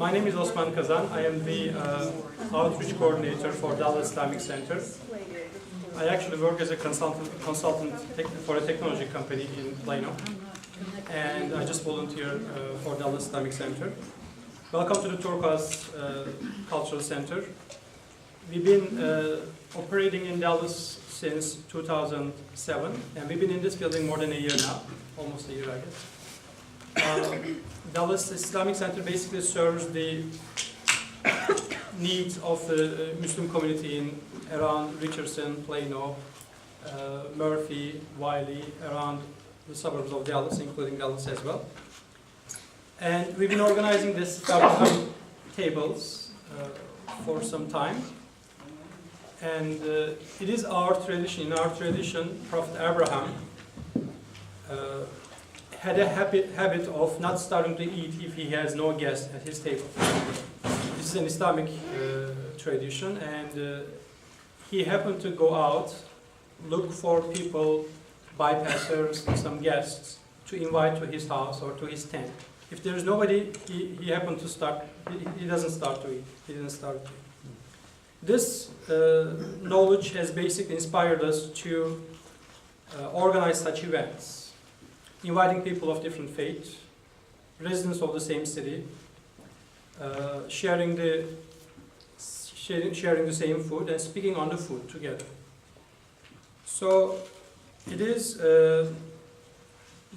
My name is Osman Kazan. I am the outreach coordinator for Dallas Islamic Center. I actually work as a consultant for a technology company in Plano, and I just volunteer for Dallas Islamic Center. Welcome to the Turquoise Cultural Center. We've been operating in Dallas since 2007, and we've been in this building more than a year now, almost a year, I guess. Dallas Islamic Center basically serves the needs of the Muslim community in around Richardson, Plano, Murphy, Wiley, around the suburbs of Dallas, including Dallas as well. And we've been organizing this tables for some time. And it is our tradition. In our tradition, Prophet Abraham had a habit of not starting to eat if he has no guest at his table. This is an Islamic tradition, and he happened to go out, look for people, bypassers, some guests, to invite to his house or to his tent. If there is nobody, he happened to start, he doesn't start to eat. He didn't start to eat. This knowledge has basically inspired us to organize such events, inviting people of different faiths, residents of the same city, sharing the same food and speaking on the food together. So it is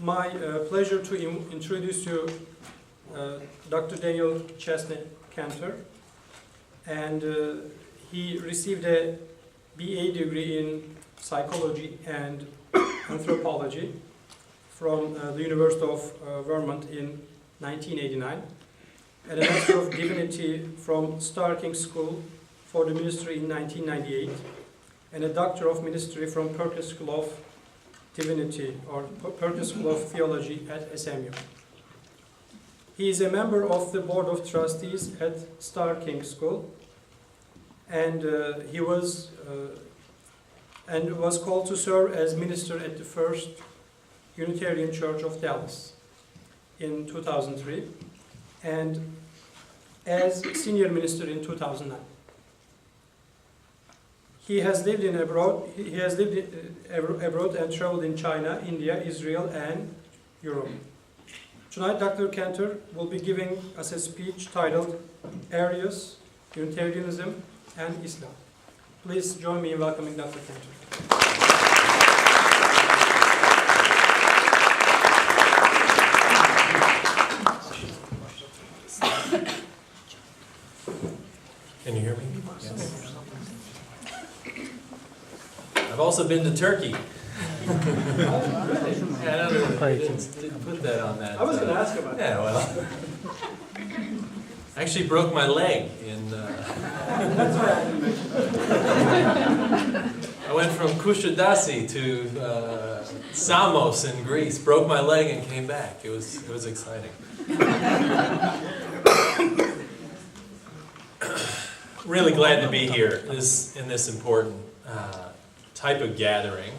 my pleasure to introduce you Dr. Daniel Chesney Kanter, and he received a BA degree in psychology and anthropology from the University of Vermont in 1989, and a Master of Divinity from Starr King School for the Ministry in 1998, and a Doctor of Ministry from Perkins School of Divinity or Perkins School of Theology at SMU. He is a member of the Board of Trustees at Starr King School, and he was called to serve as minister at the First Unitarian Church of Dallas in 2003, and as senior minister in 2009. He has lived abroad and traveled in China, India, Israel, and Europe. Tonight, Dr. Kanter will be giving us a speech titled Arius, Unitarianism, and Islam. Please join me in welcoming Dr. Kanter. Can you hear me? Yes. I've also been to Turkey. Yeah, I didn't put that on that. I was going to ask about that. Yeah, well. I actually broke my leg in... That's why I didn't mention that. I went from Kushadasi to Samos in Greece, broke my leg and came back. It was exciting. Really glad to be here in this important type of gathering.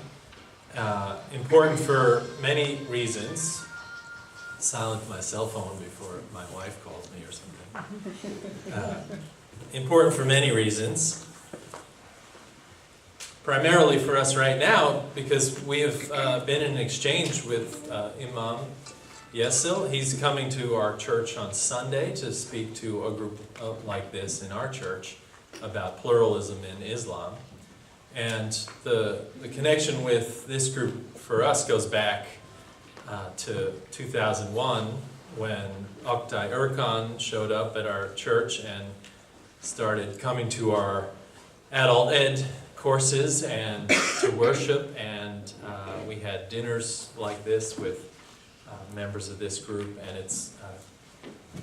Important for many reasons. Silent my cell phone before my wife calls me or something. Important for many reasons. Primarily for us right now, because we have been in exchange with Imam Yesil. He's coming to our church on Sunday to speak to a group like this in our church about pluralism in Islam. And the connection with this group for us goes back to 2001 when Oktay Erkan showed up at our church and started coming to our adult ed courses and to worship, and we had dinners like this with members of this group, and it's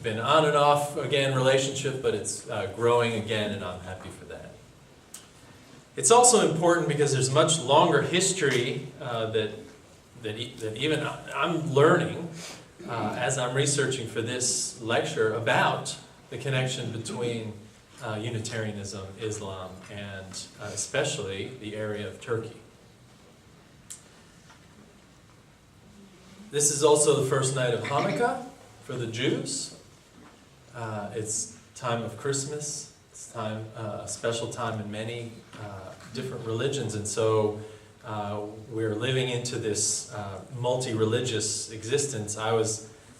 been on and off again relationship, but it's growing again, and I'm happy for that. It's also important because there's much longer history that even I'm learning as I'm researching for this lecture about the connection between Unitarianism, Islam, and especially the area of Turkey. This is also the first night of Hanukkah for the Jews. It's time of Christmas. It's time, a special time in many different religions, and so we're living into this multi-religious existence.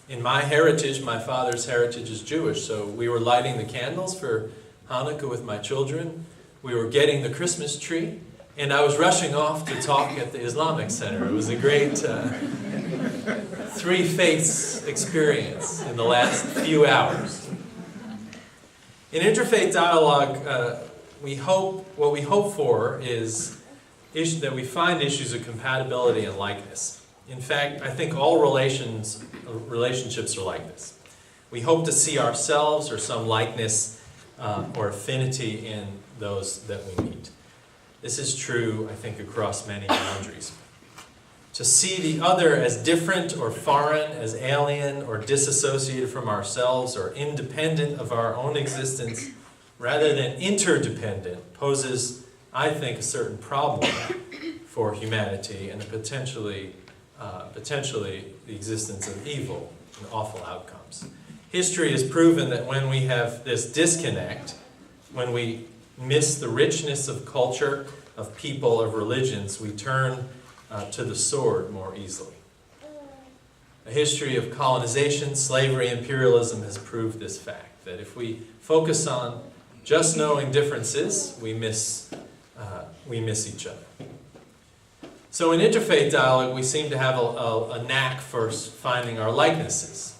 In my heritage, my father's heritage is Jewish, so we were lighting the candles for Hanukkah with my children. We were getting the Christmas tree, and I was rushing off to talk at the Islamic Center. It was a great three faiths experience in the last few hours. In interfaith dialogue, what we hope for is that we find issues of compatibility and likeness. In fact, I think all relationships are like this. We hope to see ourselves or some likeness or affinity in those that we meet. This is true, I think, across many boundaries. To see the other as different or foreign, as alien or disassociated from ourselves or independent of our own existence, rather than interdependent, poses, I think, a certain problem for humanity and potentially the existence of evil and awful outcomes. History has proven that when we have this disconnect, when we miss the richness of culture, of people, of religions, we turn to the sword more easily. A history of colonization, slavery, imperialism has proved this fact, that if we focus on just knowing differences, we miss each other. So in interfaith dialogue, we seem to have a knack for finding our likenesses,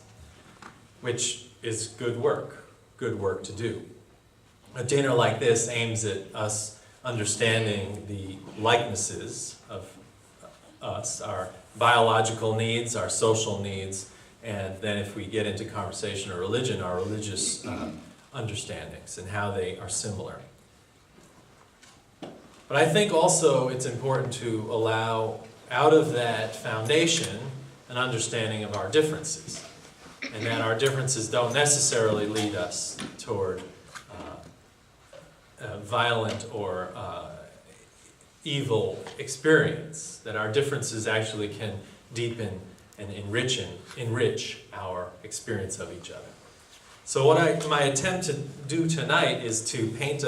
which is good work to do. A dinner like this aims at us understanding the likenesses of us, our biological needs, our social needs, and then if we get into conversation or religion, our religious understandings and how they are similar. But I think also it's important to allow out of that foundation an understanding of our differences, and that our differences don't necessarily lead us toward violent or evil experience, that our differences actually can deepen and enrich our experience of each other. So my attempt to do tonight is to paint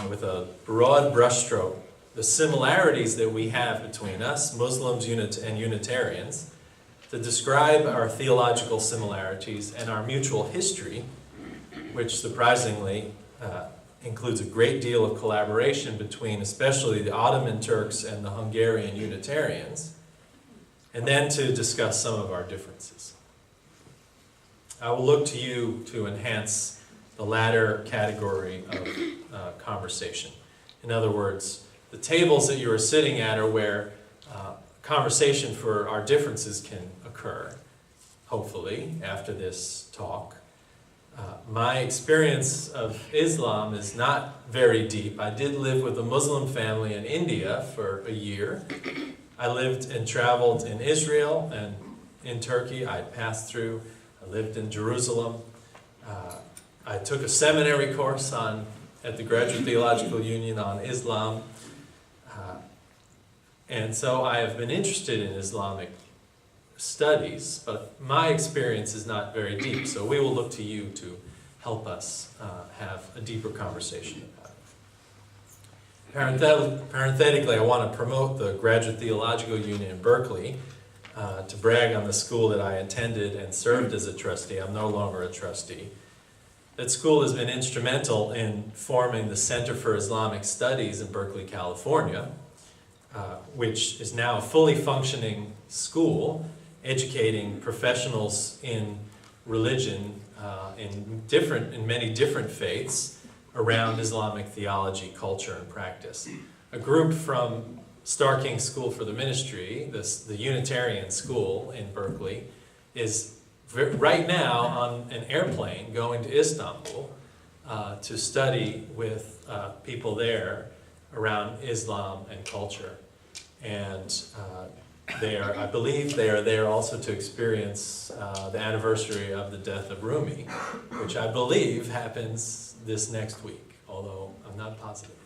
with a broad brushstroke the similarities that we have between us, Muslims and Unitarians, to describe our theological similarities and our mutual history, which surprisingly includes a great deal of collaboration between especially the Ottoman Turks and the Hungarian Unitarians, and then to discuss some of our differences. I will look to you to enhance the latter category of conversation. In other words, the tables that you are sitting at are where conversation for our differences can occur, hopefully, after this talk. My experience of Islam is not very deep. I did live with a Muslim family in India for a year. I lived and traveled in Israel and in Turkey. I passed through. I lived in Jerusalem. I took a seminary course at the Graduate Theological Union on Islam. And so I have been interested in Islamic studies, but my experience is not very deep. So we will look to you to help us have a deeper conversation about it. Parenthetically, I want to promote the Graduate Theological Union in Berkeley, to brag on the school that I attended and served as a trustee. I'm no longer a trustee. That school has been instrumental in forming the Center for Islamic Studies in Berkeley, California, which is now a fully functioning school educating professionals in religion in many different faiths around Islamic theology, culture, and practice. A group from Starking School for the Ministry, the Unitarian school in Berkeley, is right now on an airplane going to Istanbul to study with people there around Islam and culture. And I believe they are there also to experience the anniversary of the death of Rumi, which I believe happens this next week, although I'm not positive.